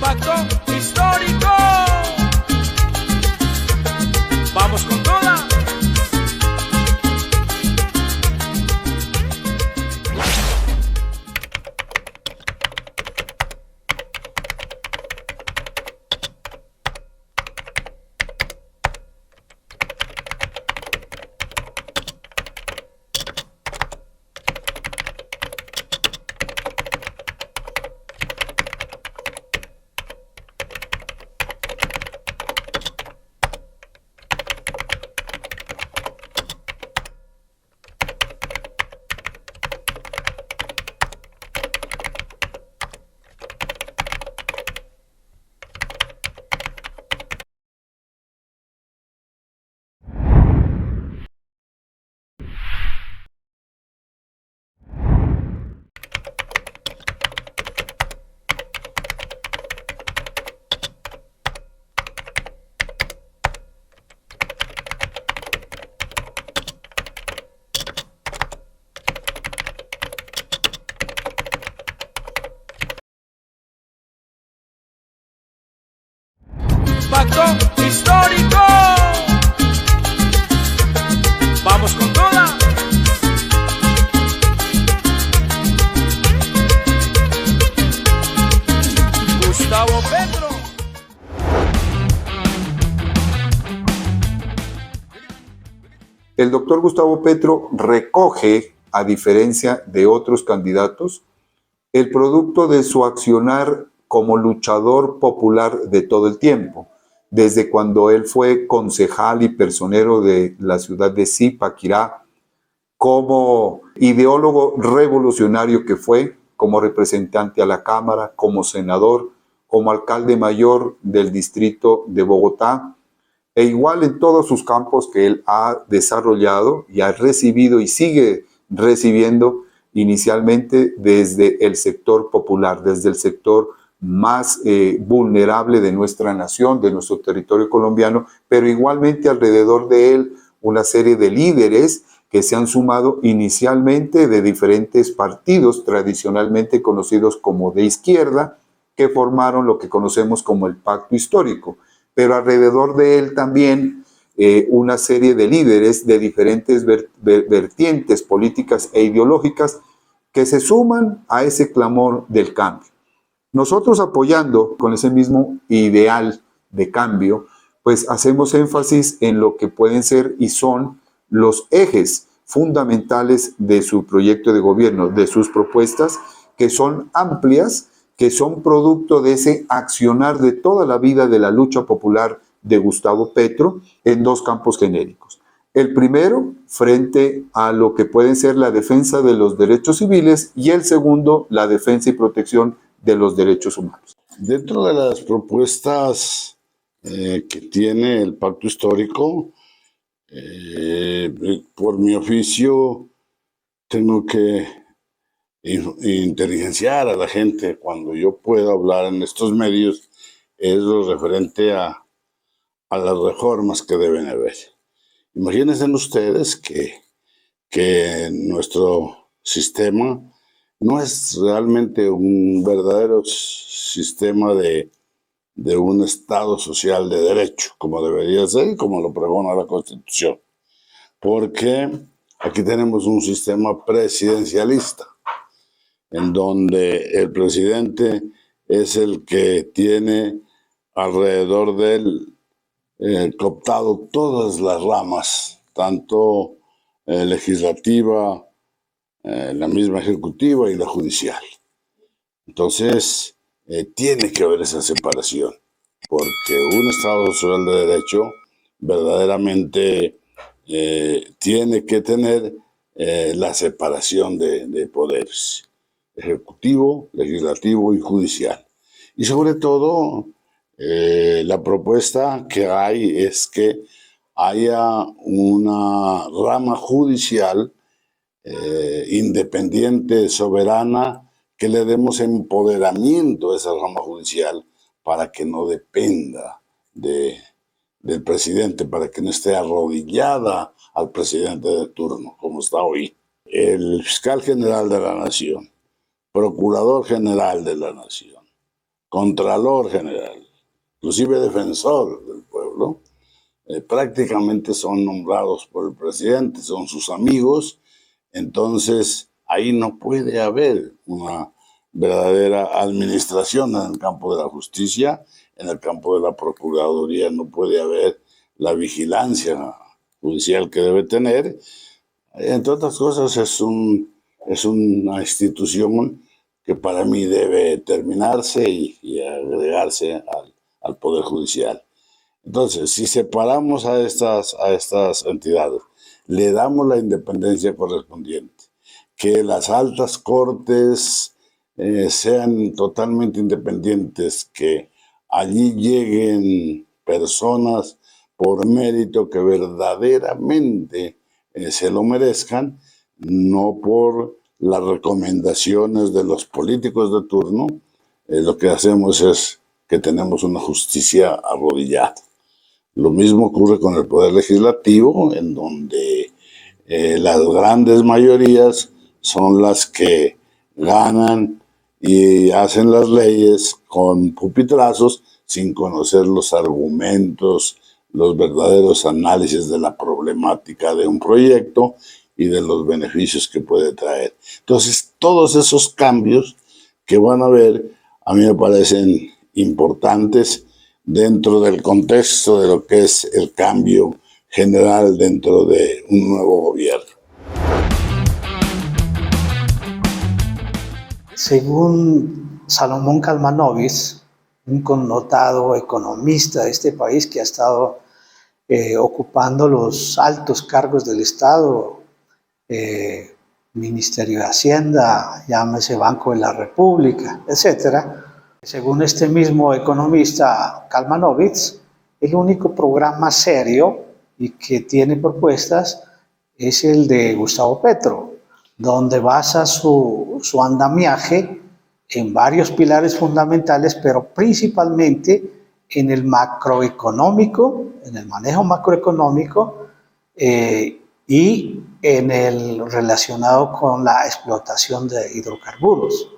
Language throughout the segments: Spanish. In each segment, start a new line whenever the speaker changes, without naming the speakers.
Pacto histórico. Vamos con toda. Pacto histórico. Vamos con toda. Gustavo Petro.
El doctor Gustavo Petro recoge, a diferencia de otros candidatos, el producto de su accionar como luchador popular de todo el tiempo, desde cuando él fue concejal y personero de la ciudad de Zipaquirá, como ideólogo revolucionario que fue, como representante a la Cámara, como senador, como alcalde mayor del distrito de Bogotá, e igual en todos sus campos que él ha desarrollado y ha recibido y sigue recibiendo inicialmente desde el sector popular, desde el sector más vulnerable de nuestra nación, de nuestro territorio colombiano, pero igualmente alrededor de él una serie de líderes que se han sumado inicialmente de diferentes partidos tradicionalmente conocidos como de izquierda, que formaron lo que conocemos como el Pacto Histórico. Pero alrededor de él también una serie de líderes de diferentes vertientes políticas e ideológicas que se suman a ese clamor del cambio. Nosotros apoyando con ese mismo ideal de cambio, pues hacemos énfasis en lo que pueden ser y son los ejes fundamentales de su proyecto de gobierno, de sus propuestas, que son amplias, que son producto de ese accionar de toda la vida de la lucha popular de Gustavo Petro en dos campos genéricos. El primero, frente a lo que pueden ser la defensa de los derechos civiles, y el segundo, la defensa y protección de los derechos humanos.
Dentro de las propuestas que tiene el Pacto Histórico, por mi oficio tengo que inteligenciar a la gente cuando yo puedo hablar en estos medios, es lo referente a las reformas que deben haber. Imagínense ustedes que nuestro sistema no es realmente un verdadero sistema de un Estado social de derecho, como debería ser y como lo pregona la Constitución. Porque aquí tenemos un sistema presidencialista, en donde el presidente es el que tiene alrededor de él cooptado todas las ramas, tanto legislativa, la misma ejecutiva y la judicial. Entonces, tiene que haber esa separación, porque un Estado social de derecho verdaderamente tiene que tener la separación de poderes, ejecutivo, legislativo y judicial. Y sobre todo, la propuesta que hay es que haya una rama judicial independiente, soberana, que le demos empoderamiento a esa rama judicial para que no dependa del presidente, para que no esté arrodillada al presidente de turno, como está hoy. El fiscal general de la nación, procurador general de la nación, Contralor General, inclusive Defensor del Pueblo, prácticamente son nombrados por el presidente, son sus amigos. Entonces ahí no puede haber una verdadera administración en el campo de la justicia, en el campo de la procuraduría no puede haber la vigilancia judicial que debe tener. Entre otras cosas, es una institución que para mí debe terminarse y agregarse al Poder Judicial. Entonces, si separamos a estas entidades, le damos la independencia correspondiente, que las altas cortes sean totalmente independientes, que allí lleguen personas por mérito que verdaderamente se lo merezcan, no por las recomendaciones de los políticos de turno. Lo que hacemos es que tenemos una justicia arrodillada. Lo mismo ocurre con el Poder Legislativo, en donde las grandes mayorías son las que ganan y hacen las leyes con pupitrazos sin conocer los argumentos, los verdaderos análisis de la problemática de un proyecto y de los beneficios que puede traer. Entonces, todos esos cambios que van a haber, a mí me parecen importantes dentro del contexto de lo que es el cambio general dentro de un nuevo gobierno.
Según Salomón Kalmanovitz, un connotado economista de este país que ha estado ocupando los altos cargos del Estado, Ministerio de Hacienda, llámese Banco de la República, etc. Según este mismo economista Kalmanovitz, el único programa serio y que tiene propuestas es el de Gustavo Petro, donde basa su andamiaje en varios pilares fundamentales, pero principalmente en el macroeconómico, en el manejo macroeconómico y en el relacionado con la explotación de hidrocarburos.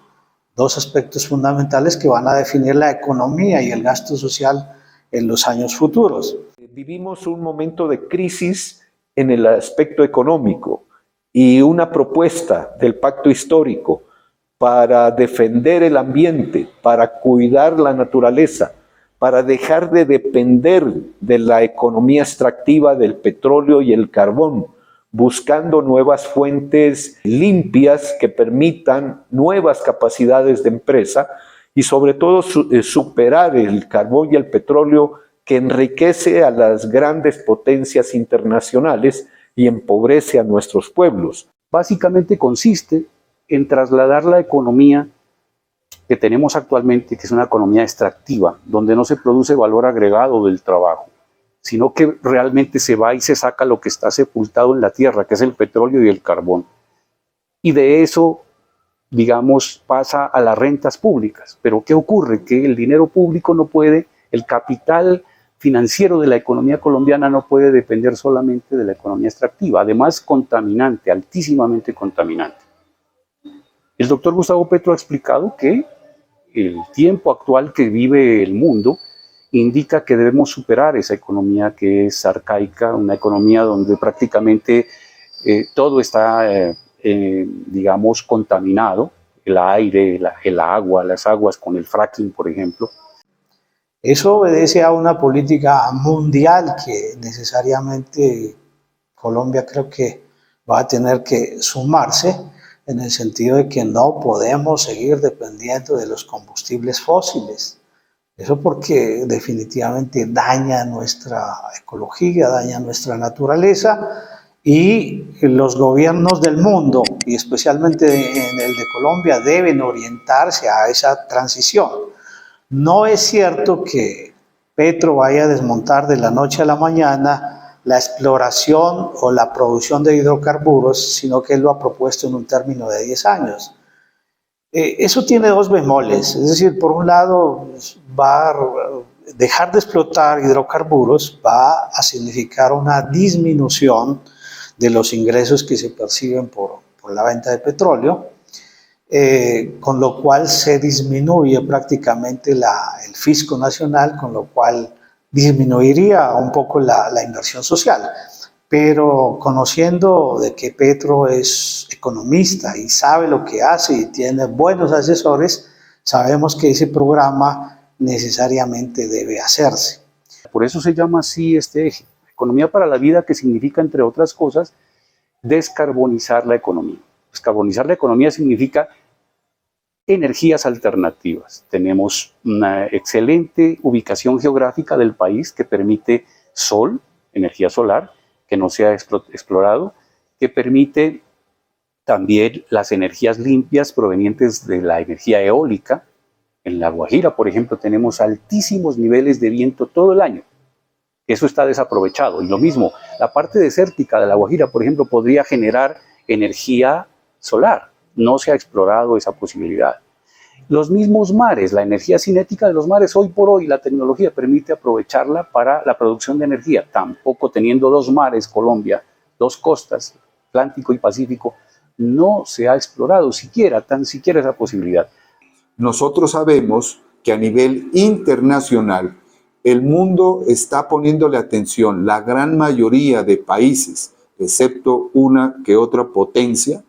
Dos aspectos fundamentales que van a definir la economía y el gasto social en los años futuros.
Vivimos un momento de crisis en el aspecto económico y una propuesta del pacto histórico para defender el ambiente, para cuidar la naturaleza, para dejar de depender de la economía extractiva del petróleo y el carbón, buscando nuevas fuentes limpias que permitan nuevas capacidades de empresa y sobre todo superar el carbón y el petróleo que enriquece a las grandes potencias internacionales y empobrece a nuestros pueblos.
Básicamente consiste en trasladar la economía que tenemos actualmente, que es una economía extractiva, donde no se produce valor agregado del trabajo, sino que realmente se va y se saca lo que está sepultado en la tierra, que es el petróleo y el carbón. Y de eso, digamos, pasa a las rentas públicas. Pero ¿qué ocurre? Que el dinero público no puede, el capital financiero de la economía colombiana no puede depender solamente de la economía extractiva, además contaminante, altísimamente contaminante. El doctor Gustavo Petro ha explicado que el tiempo actual que vive el mundo indica que debemos superar esa economía que es arcaica, una economía donde prácticamente todo está, digamos, contaminado, el aire, el agua, las aguas con el fracking, por ejemplo.
Eso obedece a una política mundial que necesariamente Colombia creo que va a tener que sumarse, en el sentido de que no podemos seguir dependiendo de los combustibles fósiles. Eso porque definitivamente daña nuestra ecología, daña nuestra naturaleza, y los gobiernos del mundo, y especialmente en el de Colombia, deben orientarse a esa transición. No es cierto que Petro vaya a desmontar de la noche a la mañana la exploración o la producción de hidrocarburos, sino que él lo ha propuesto en un término de 10 años. Eso tiene dos bemoles, es decir, por un lado va a dejar de explotar hidrocarburos, va a significar una disminución de los ingresos que se perciben por la venta de petróleo, con lo cual se disminuye prácticamente el fisco nacional, con lo cual disminuiría un poco la inversión social. Pero conociendo de que Petro es economista y sabe lo que hace y tiene buenos asesores, sabemos que ese programa necesariamente debe hacerse.
Por eso se llama así este eje, economía para la vida, que significa, entre otras cosas, descarbonizar la economía. Descarbonizar la economía significa energías alternativas. Tenemos una excelente ubicación geográfica del país que permite sol, energía solar, que no se ha explorado, que permite también las energías limpias provenientes de la energía eólica. En La Guajira, por ejemplo, tenemos altísimos niveles de viento todo el año. Eso está desaprovechado. Y lo mismo, la parte desértica de La Guajira, por ejemplo, podría generar energía solar. No se ha explorado esa posibilidad. Los mismos mares, la energía cinética de los mares, hoy por hoy la tecnología permite aprovecharla para la producción de energía. Tampoco, teniendo dos mares, Colombia, dos costas, Atlántico y Pacífico, no se ha explorado tan siquiera esa posibilidad.
Nosotros sabemos que a nivel internacional el mundo está poniéndole atención, la gran mayoría de países, excepto una que otra potencia,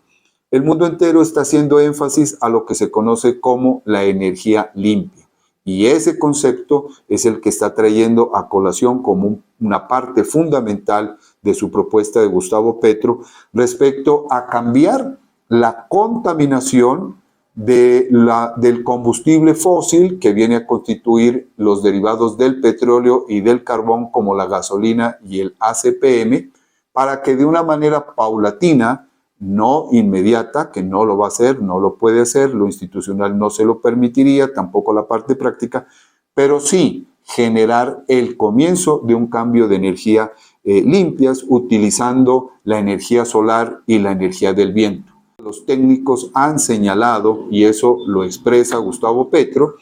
el mundo entero está haciendo énfasis a lo que se conoce como la energía limpia. Y ese concepto es el que está trayendo a colación como una parte fundamental de su propuesta de Gustavo Petro respecto a cambiar la contaminación del combustible fósil que viene a constituir los derivados del petróleo y del carbón, como la gasolina y el ACPM, para que de una manera paulatina, no inmediata, que no lo va a hacer, no lo puede hacer, lo institucional no se lo permitiría, tampoco la parte práctica, pero sí generar el comienzo de un cambio de energía limpias, utilizando la energía solar y la energía del viento. Los técnicos han señalado, y eso lo expresa Gustavo Petro,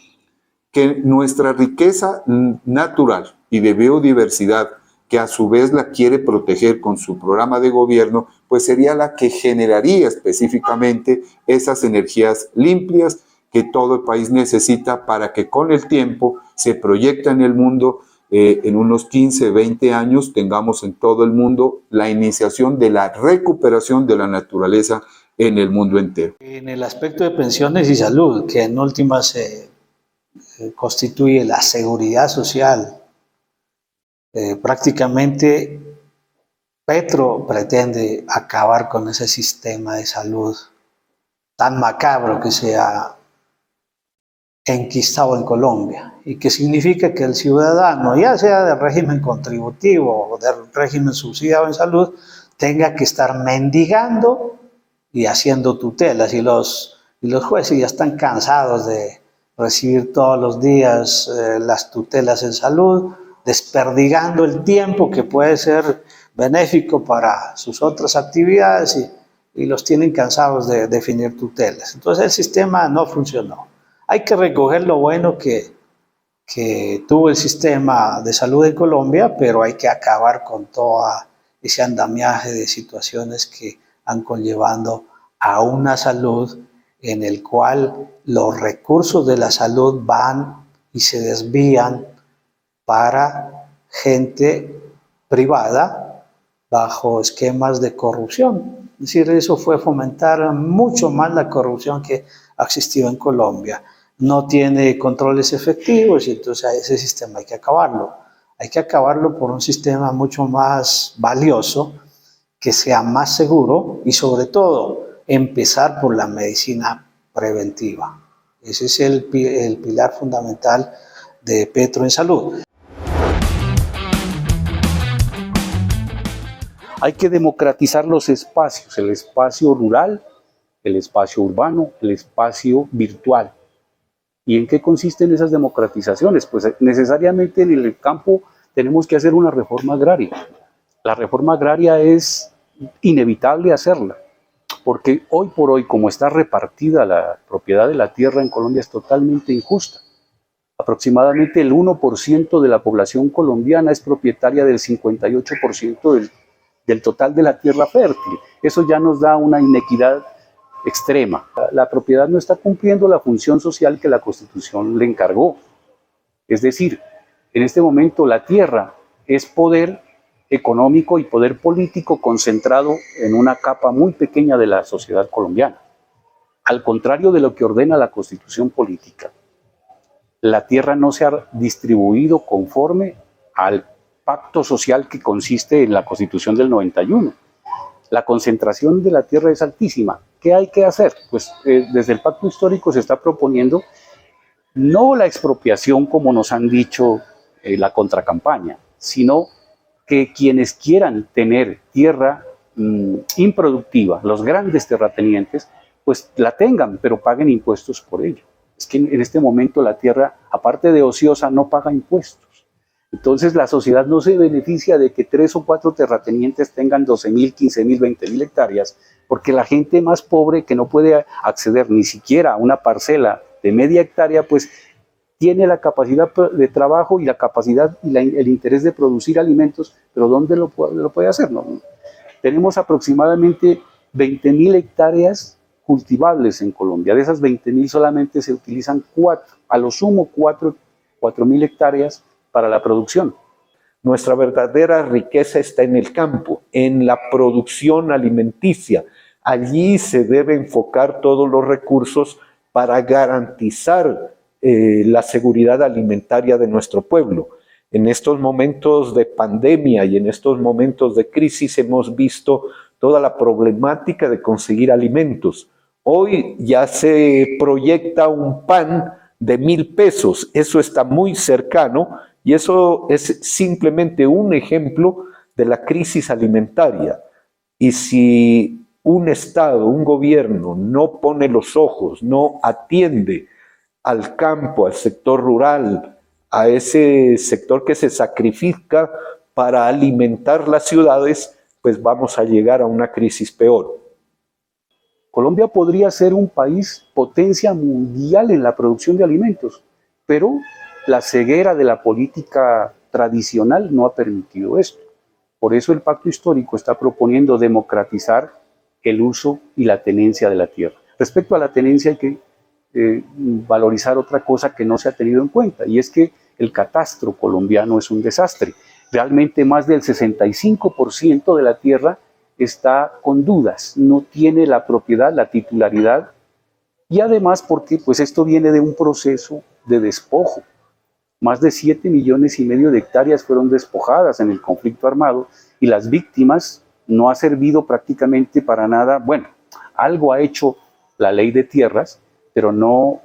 que nuestra riqueza natural y de biodiversidad, que a su vez la quiere proteger con su programa de gobierno, pues sería la que generaría específicamente esas energías limpias que todo el país necesita para que con el tiempo se proyecte en el mundo, en unos 15, 20 años, tengamos en todo el mundo la iniciación de la recuperación de la naturaleza en el mundo entero.
En el aspecto de pensiones y salud, que en últimas constituye la seguridad social, prácticamente Petro pretende acabar con ese sistema de salud tan macabro que se ha enquistado en Colombia, y que significa que el ciudadano, ya sea del régimen contributivo o del régimen subsidiado en salud, tenga que estar mendigando y haciendo tutelas, y los jueces ya están cansados de recibir todos los días las tutelas en salud, desperdigando el tiempo que puede ser benéfico para sus otras actividades, y los tienen cansados de definir tutelas. Entonces el sistema no funcionó. Hay que recoger lo bueno que tuvo el sistema de salud en Colombia, pero hay que acabar con todo ese andamiaje de situaciones que han conllevando a una salud en el cual los recursos de la salud van y se desvían para gente privada bajo esquemas de corrupción. Es decir, eso fue fomentar mucho más la corrupción que ha existido en Colombia. No tiene controles efectivos, y entonces a ese sistema hay que acabarlo. Hay que acabarlo por un sistema mucho más valioso, que sea más seguro, y sobre todo empezar por la medicina preventiva. Ese es el pilar fundamental de Petro en salud.
Hay que democratizar los espacios, el espacio rural, el espacio urbano, el espacio virtual. ¿Y en qué consisten esas democratizaciones? Pues necesariamente en el campo tenemos que hacer una reforma agraria. La reforma agraria es inevitable hacerla, porque hoy por hoy, como está repartida la propiedad de la tierra en Colombia, es totalmente injusta. Aproximadamente el 1% de la población colombiana es propietaria del 58% del total de la tierra fértil. Eso ya nos da una inequidad extrema. La propiedad no está cumpliendo la función social que la Constitución le encargó. Es decir, en este momento la tierra es poder económico y poder político concentrado en una capa muy pequeña de la sociedad colombiana. Al contrario de lo que ordena la Constitución política, la tierra no se ha distribuido conforme al pacto social que consiste en la Constitución del 91. La concentración de la tierra es altísima. ¿Qué hay que hacer? Pues desde el pacto histórico se está proponiendo no la expropiación como nos han dicho la contracampaña, sino que quienes quieran tener tierra improductiva, los grandes terratenientes, pues la tengan, pero paguen impuestos por ello. Es que en este momento la tierra, aparte de ociosa, no paga impuestos. Entonces la sociedad no se beneficia de que 3 o 4 terratenientes tengan 12.000, 15.000, 20.000 hectáreas, porque la gente más pobre que no puede acceder ni siquiera a una parcela de media hectárea, pues tiene la capacidad de trabajo y la capacidad y el interés de producir alimentos, pero ¿dónde lo puede hacer? No. Tenemos aproximadamente 20.000 hectáreas cultivables en Colombia. De esas 20.000 solamente se utilizan 4, a lo sumo 4.000 hectáreas para la producción.
Nuestra verdadera riqueza está en el campo, en la producción alimenticia. Allí se debe enfocar todos los recursos para garantizar la seguridad alimentaria de nuestro pueblo. En estos momentos de pandemia y en estos momentos de crisis hemos visto toda la problemática de conseguir alimentos. Hoy ya se proyecta un pan de 1.000 pesos, eso está muy cercano y eso es simplemente un ejemplo de la crisis alimentaria. Y si un Estado, un gobierno no pone los ojos, no atiende al campo, al sector rural, a ese sector que se sacrifica para alimentar las ciudades, pues vamos a llegar a una crisis peor.
Colombia podría ser un país potencia mundial en la producción de alimentos, pero la ceguera de la política tradicional no ha permitido esto. Por eso el pacto histórico está proponiendo democratizar el uso y la tenencia de la tierra. Respecto a la tenencia hay que valorizar otra cosa que no se ha tenido en cuenta, y es que el catastro colombiano es un desastre. Realmente más del 65% de la tierra está con dudas, no tiene la propiedad, la titularidad, y además porque pues esto viene de un proceso de despojo. Más de 7,5 millones de hectáreas fueron despojadas en el conflicto armado y las víctimas no ha servido prácticamente para nada. Bueno, algo ha hecho la ley de tierras, pero no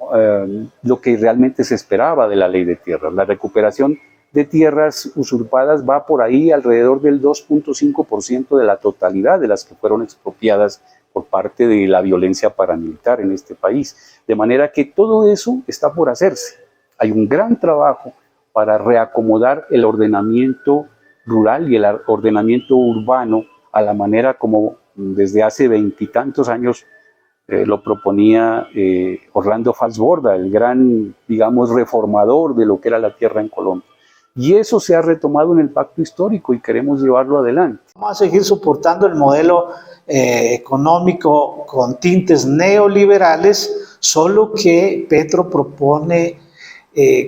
lo que realmente se esperaba de la ley de tierras. La recuperación de tierras usurpadas va por ahí alrededor del 2.5% de la totalidad de las que fueron expropiadas por parte de la violencia paramilitar en este país. De manera que todo eso está por hacerse. Hay un gran trabajo para reacomodar el ordenamiento rural y el ordenamiento urbano a la manera como desde hace 20 y tantos años lo proponía Orlando Falsborda, el gran, digamos, reformador de lo que era la tierra en Colombia. Y eso se ha retomado en el pacto histórico y queremos llevarlo adelante.
Vamos a seguir soportando el modelo económico con tintes neoliberales, solo que Petro propone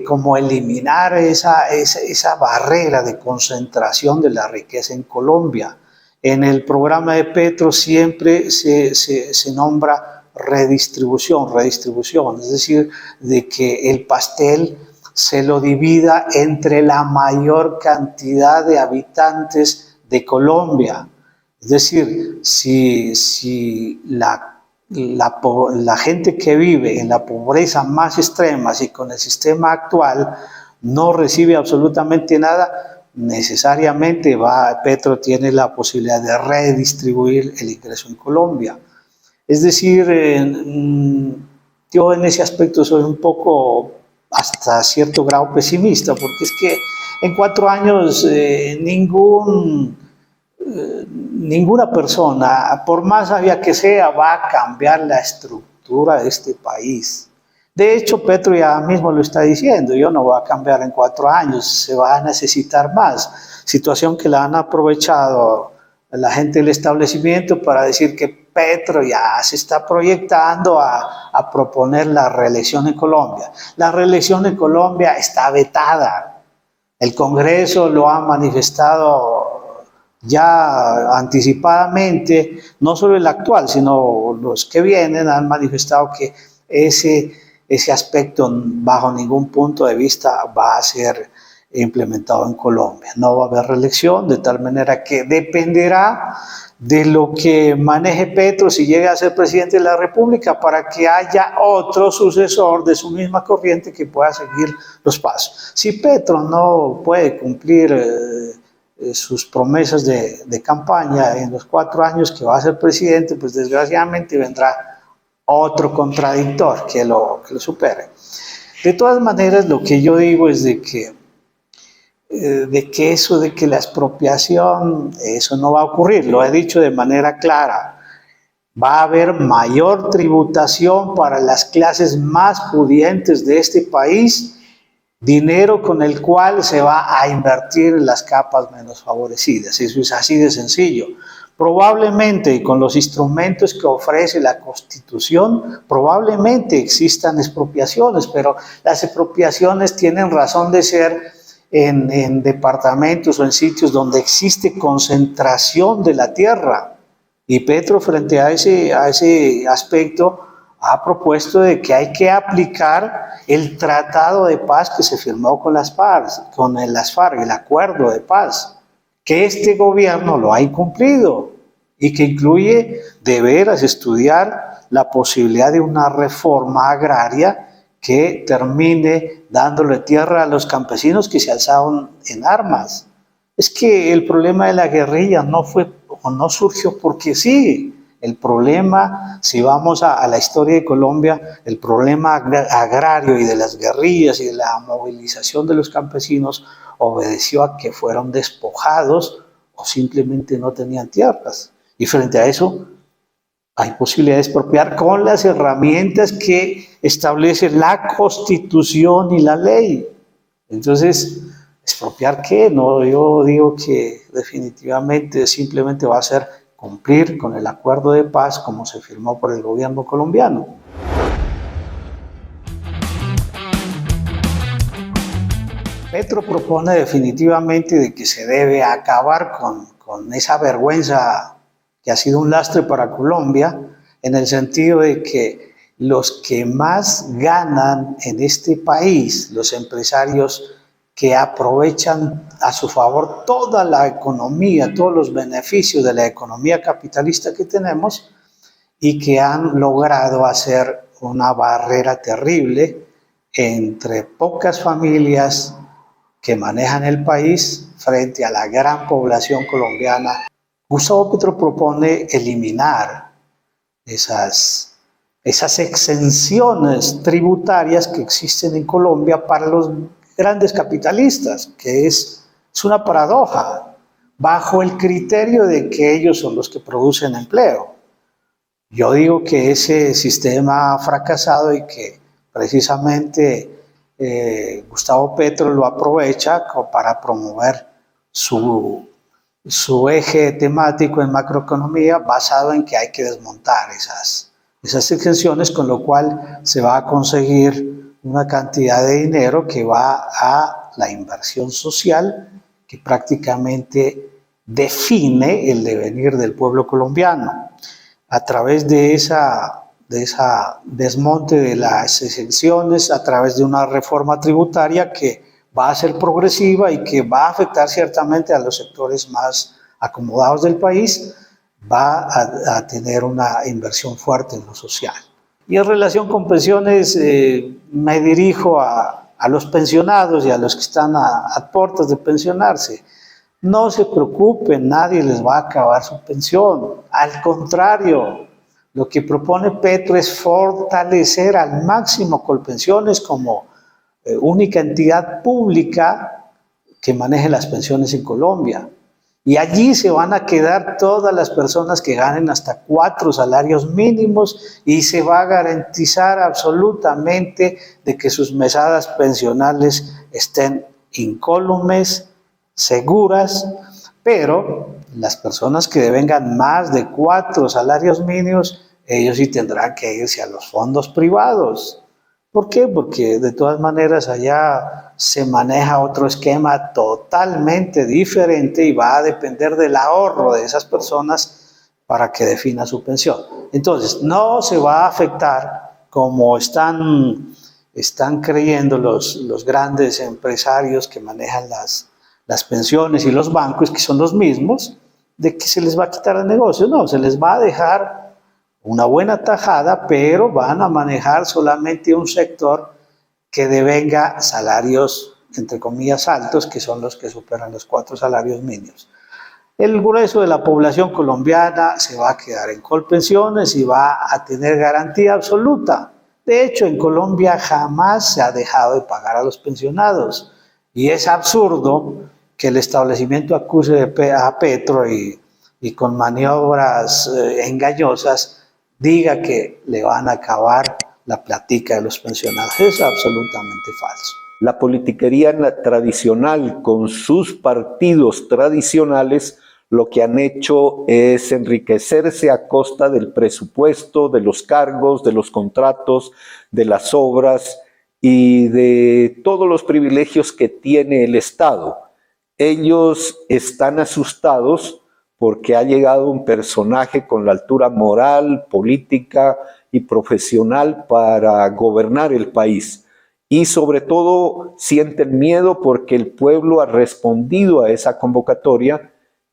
como eliminar esa barrera de concentración de la riqueza en Colombia. En el programa de Petro siempre se nombra redistribución, es decir, de que el pastel se lo divida entre la mayor cantidad de habitantes de Colombia. Es decir, si la gente que vive en la pobreza más extrema, si con el sistema actual no recibe absolutamente nada, necesariamente Petro tiene la posibilidad de redistribuir el ingreso en Colombia. Es decir, yo en ese aspecto soy un poco hasta cierto grado pesimista, porque es que en 4 años ninguna persona, por más sabia que sea, va a cambiar la estructura de este país. De hecho, Petro ya mismo lo está diciendo, yo no voy a cambiar en 4 años, se va a necesitar más. Situación que la han aprovechado la gente del establecimiento para decir que Petro ya se está proyectando a proponer la reelección en Colombia. La reelección en Colombia está vetada. El Congreso lo ha manifestado ya anticipadamente, no solo el actual, sino los que vienen han manifestado que ese aspecto bajo ningún punto de vista va a ser implementado en Colombia. No va a haber reelección, de tal manera que dependerá de lo que maneje Petro si llega a ser presidente de la República, para que haya otro sucesor de su misma corriente que pueda seguir los pasos. Si Petro no puede cumplir sus promesas de campaña en los 4 años que va a ser presidente, pues desgraciadamente vendrá otro contradictor que lo supere. De todas maneras, lo que yo digo es de que eso de que la expropiación, eso no va a ocurrir, lo he dicho de manera clara. Va a haber mayor tributación para las clases más pudientes de este país, dinero con el cual se va a invertir en las capas menos favorecidas. Eso es así de sencillo. Probablemente con los instrumentos que ofrece la Constitución, probablemente existan expropiaciones, pero las expropiaciones tienen razón de ser en departamentos o en sitios donde existe concentración de la tierra. Y Petro, frente a ese aspecto, ha propuesto de que hay que aplicar el tratado de paz que se firmó con las FARC, el acuerdo de paz, que este gobierno lo ha incumplido y que incluye de veras estudiar la posibilidad de una reforma agraria que termine dándole tierra a los campesinos que se alzaron en armas. Es que el problema de la guerrilla no surgió porque sí. El problema, si vamos a la historia de Colombia, el problema agrario y de las guerrillas y de la movilización de los campesinos obedeció a que fueron despojados o simplemente no tenían tierras. Y frente a eso, hay posibilidad de expropiar con las herramientas que establece la Constitución y la ley. Entonces, ¿expropiar qué? No, yo digo que definitivamente simplemente va a ser cumplir con el acuerdo de paz como se firmó por el gobierno colombiano. Petro propone definitivamente de que se debe acabar con esa vergüenza que ha sido un lastre para Colombia, en el sentido de que los que más ganan en este país, los empresarios que aprovechan a su favor toda la economía, todos los beneficios de la economía capitalista que tenemos, y que han logrado hacer una barrera terrible entre pocas familias que manejan el país frente a la gran población colombiana. Gustavo Petro propone eliminar esas exenciones tributarias que existen en Colombia para los grandes capitalistas, que es una paradoja, bajo el criterio de que ellos son los que producen empleo. Yo digo que ese sistema ha fracasado y que precisamente Gustavo Petro lo aprovecha para promover su eje temático en macroeconomía, basado en que hay que desmontar esas exenciones, con lo cual se va a conseguir una cantidad de dinero que va a la inversión social, que prácticamente define el devenir del pueblo colombiano. A través de esa desmonte de las exenciones, a través de una reforma tributaria que va a ser progresiva y que va a afectar ciertamente a los sectores más acomodados del país, va a tener una inversión fuerte en lo social. Y en relación con pensiones, me dirijo a los pensionados y a los que están a puertas de pensionarse. No se preocupen, nadie les va a acabar su pensión. Al contrario, lo que propone Petro es fortalecer al máximo Colpensiones como única entidad pública que maneje las pensiones en Colombia. Y allí se van a quedar todas las personas que ganen hasta 4 salarios mínimos, y se va a garantizar absolutamente de que sus mesadas pensionales estén incólumes, seguras, pero Las personas que devengan más de 4 salarios mínimos, ellos sí tendrán que irse a los fondos privados. ¿Por qué? Porque de todas maneras allá se maneja otro esquema totalmente diferente y va a depender del ahorro de esas personas para que defina su pensión. Entonces, no se va a afectar como están creyendo los grandes empresarios que manejan las pensiones y los bancos, que son los mismos, de que se les va a quitar el negocio. No, se les va a dejar una buena tajada, pero van a manejar solamente un sector que devenga salarios, entre comillas, altos, que son los que superan los 4 salarios mínimos. El grueso de la población colombiana se va a quedar en Colpensiones y va a tener garantía absoluta. De hecho, en Colombia jamás se ha dejado de pagar a los pensionados y es absurdo que el establecimiento acuse a Petro y con maniobras engañosas diga que le van a acabar la platica de los pensionados. Es absolutamente falso.
La politiquería tradicional con sus partidos tradicionales lo que han hecho es enriquecerse a costa del presupuesto, de los cargos, de los contratos, de las obras y de todos los privilegios que tiene el Estado. Ellos están asustados porque ha llegado un personaje con la altura moral, política y profesional para gobernar el país. Y sobre todo sienten miedo porque el pueblo ha respondido a esa convocatoria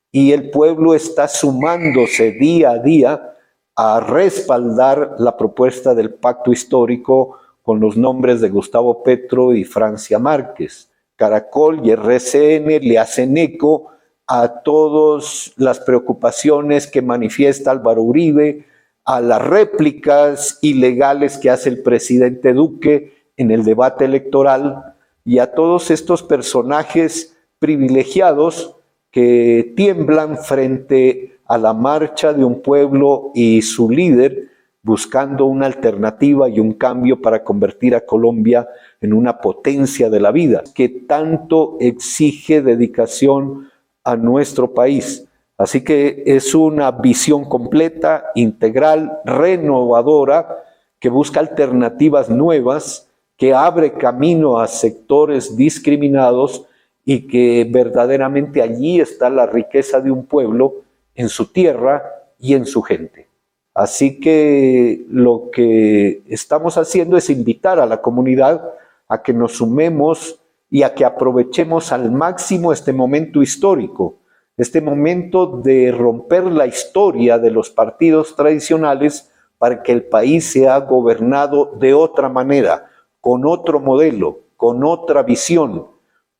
y el pueblo está sumándose día a día a respaldar la propuesta del pacto histórico con los nombres de Gustavo Petro y Francia Márquez. Caracol y RCN le hacen eco a todas las preocupaciones que manifiesta Álvaro Uribe, a las réplicas ilegales que hace el presidente Duque en el debate electoral y a todos estos personajes privilegiados que tiemblan frente a la marcha de un pueblo y su líder buscando una alternativa y un cambio para convertir a Colombia en una potencia de la vida, que tanto exige dedicación a nuestro país. Así que es una visión completa, integral, renovadora, que busca alternativas nuevas, que abre camino a sectores discriminados y que verdaderamente allí está la riqueza de un pueblo en su tierra y en su gente. Así que lo que estamos haciendo es invitar a la comunidad a que nos sumemos y a que aprovechemos al máximo este momento histórico, este momento de romper la historia de los partidos tradicionales para que el país sea gobernado de otra manera, con otro modelo, con otra visión,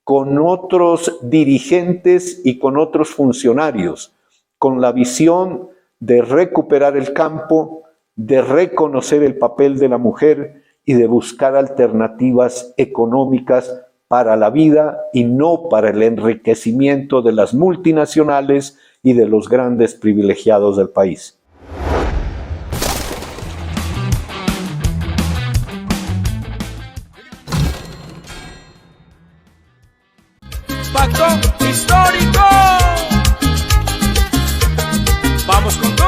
con otros dirigentes y con otros funcionarios, con la visión de recuperar el campo, de reconocer el papel de la mujer y de buscar alternativas económicas para la vida y no para el enriquecimiento de las multinacionales y de los grandes privilegiados del país.
Pacto histórico. Vamos con todo.